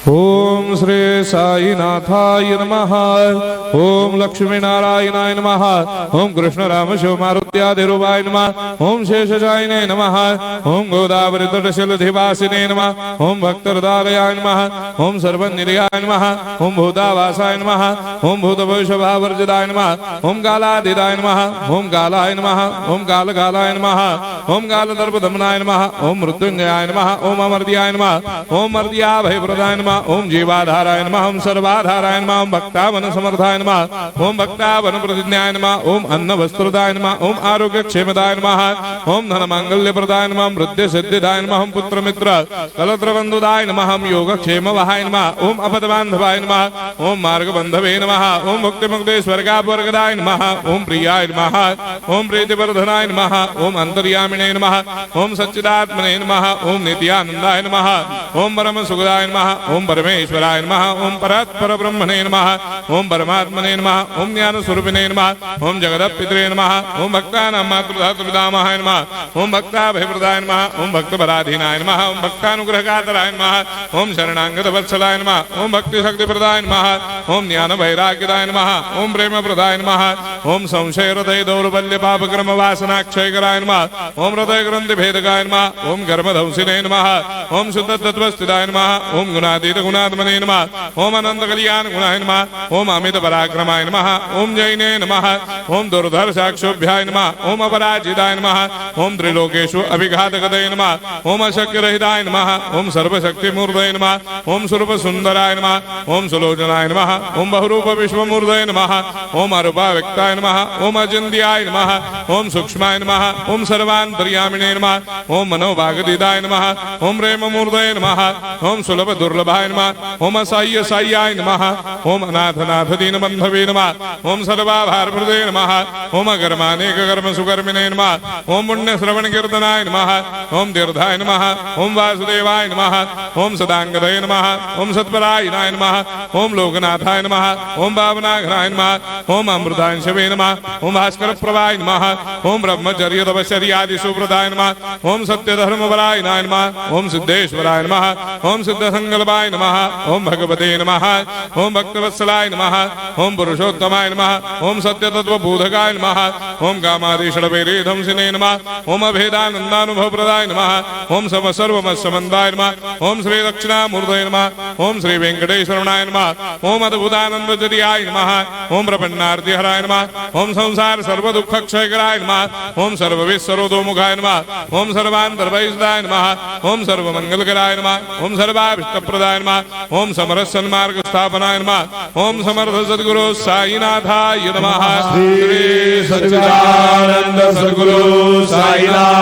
ओम श्री साईनाथाय नमः। ओम लक्ष्मी नारायणाय नमः। ओम कृष्ण राम शिव मारुत्यादिरूपाय नमः। ओम शेषशायिने नमः। ओम गोदावरी तटशिलधिवासिने नमः। ओम भक्तहृदयाय नमः। ओम सर्वनिलयाय नमः। ओम भूतावासाय नमः। ओम भूतभविष्यभावर्जिताय नमः। ओम कालातीताय नमः। ओम कालाय नमः। ओम कालकालाय नमः। ओम कालदर्पदमनाय नमः। ओम मृत्युंजयाय नमः। ओम अमर्त्याय नमः। ओम मर्त्याभयप्रदाय नमः। ओम जीवाधाराय नमः। ओम सर्वाधाराय नमः। ओम भक्तावन समर्थाय नमः। ओम भक्तावन प्रतिज्ञाय नमः। ओम अन्न वस्त्रदाय नमः। ओम आरोग्य क्षेमदाय नमः। ओम धन मांगल्य प्रदाय नमः। ओम वृद्धि सिद्धिदाय नमः। ओम पुत्र मित्र कलत्र बंधुदाय नमः। ओम योग क्षेम वहाय नमः। ओम अपद बांधवाय नमः। ओम मार्ग बंधवे नमः। ओम मुक्ति मुक्ति स्वर्गापवर्गदाय नमः। ओम प्रियाय नमः। ओम प्रीतिवर्धनाय नमः। ओम अंतर्यामिने नमः। ओम सच्चिदात्मने नमः। ओम नित्यानंदाय नमः। ओम परम सुखदाय नमः। ओम परमेश्वराय नमः। ओम परात्पर ब्रह्मणे नमः। ओम परमात्मने नमः। ओम ज्ञान स्वरूपिणे नमः। ओम जगदपितरे नमः। ओम भक्तानां मातृधातुपितामहाय नमः। ओम भक्ताभयप्रदाय नमः। ओम भक्तपराधीनाय नमः। ओम भक्तानुग्रहकातराय नमः। ओम शरणागत वत्सलाय नमः। ओम भक्ति शक्ति प्रदाय नमः। ओम ज्ञान वैराग्यदाय नमः। ओम प्रेम प्रदाय नमः। ओम संशय हृदय दौर्बल्य पापक्रम वासना क्षयकराय नमः। ओम हृदय ग्रंथि भेदकाय नमः। ओम गर्भधंसिने नमः। ओम शुद्ध तत्वस्थिताय नमः। ओम गुणातीत गुणात्मने नमः। ओम अनंत कल्याण गुणाय नमः। ओम अमित पराक्रमाय नमः। ओम जैने नमः। ओम दुर्धर्षाक्षोभ्याय नमः। ओम अपराजिताय नमः। ओम त्रिलोकेषु अभिघातगतये नमः। ओम अशक्य रहिताय नमः। ओम सर्वशक्तिमूर्तये नमः। ओम स्वरूप सुंदराय नमः। ओम सुलोचनाय नमः। ओम बहुरूप विश्वमूर्तये नमः। ओम अरूपाव्यक्ताय नमः। ओम अचिन्त्याय नमः। ओम सूक्ष्माय नमः। ओम सर्वान्तर्यामिने नमः। ओम मनोभागदिताय नमः। ओम प्रेममूर्तये नमः। ओम सुलभ दुर्लभाय नमः। ओम असाह्य साह्याय नमः। ओम अनाथनाथ दीनबन्धवे नमः। ओम सर्वाभारप्रदे नमः। ओम अकर्मानेक कर्म सुकर्मिणे नमः। ओम पुण्य श्रवण कीर्तनाय नमः। ओम तीर्थाय नमः। ओम वासुदेवाय नमः। ओम सदांगदये नमः। ओम सत्परायणाय नमः। ओम लोकनाथाय नमः। ओम भावनाघनाय नमः। ओम अमृतांशवे नमः। ओम भास्कर प्रभाय नमः। ओम ब्रह्मचर्य तपश्चर्यादि सुप्रदाय नमः। ओम सत्य धर्म परायणाय नमः। ओम सिद्धेश्वराय नमः। ओम सिद्ध संकल्पाय नमः। ओम भगवते नमः। ओम भक्तवत्सलाय नमः। ओम पुरुषोत्तमाय नमः। ओम सत्य तत्व बोधकाय नमः। ओम कामादिषडवेरे धंसिने नमः। ओम अभेदानंदानुभव प्रदाय नमः। ओम सम सर्वमस्समन्दाय नमः। ओम श्री दक्षिणामूर्तये नमः। ओम श्री वेंकटेश्वरनाय नमः। ओम अद्भुतानंदजरियाय नमः। ओम प्रपन्नार्तिहराय नमः। ओम संसार सर्व दुःख क्षयकराय नमः। ओम सर्वविश्वरोधोमुखाय नमः। ओम सर्वान्तर्भयदाय नमः। ओम सर्वमंगलकराय नमः। ओम सर्वाभिष्टप्रदाय नमः। ओम समरस सन्मार्ग स्थापनाय नमः। ओम समर्थ सद्गुरु साईनाथाय नमः। श्री सच्चिदानंद सद्गुरु साईनाथ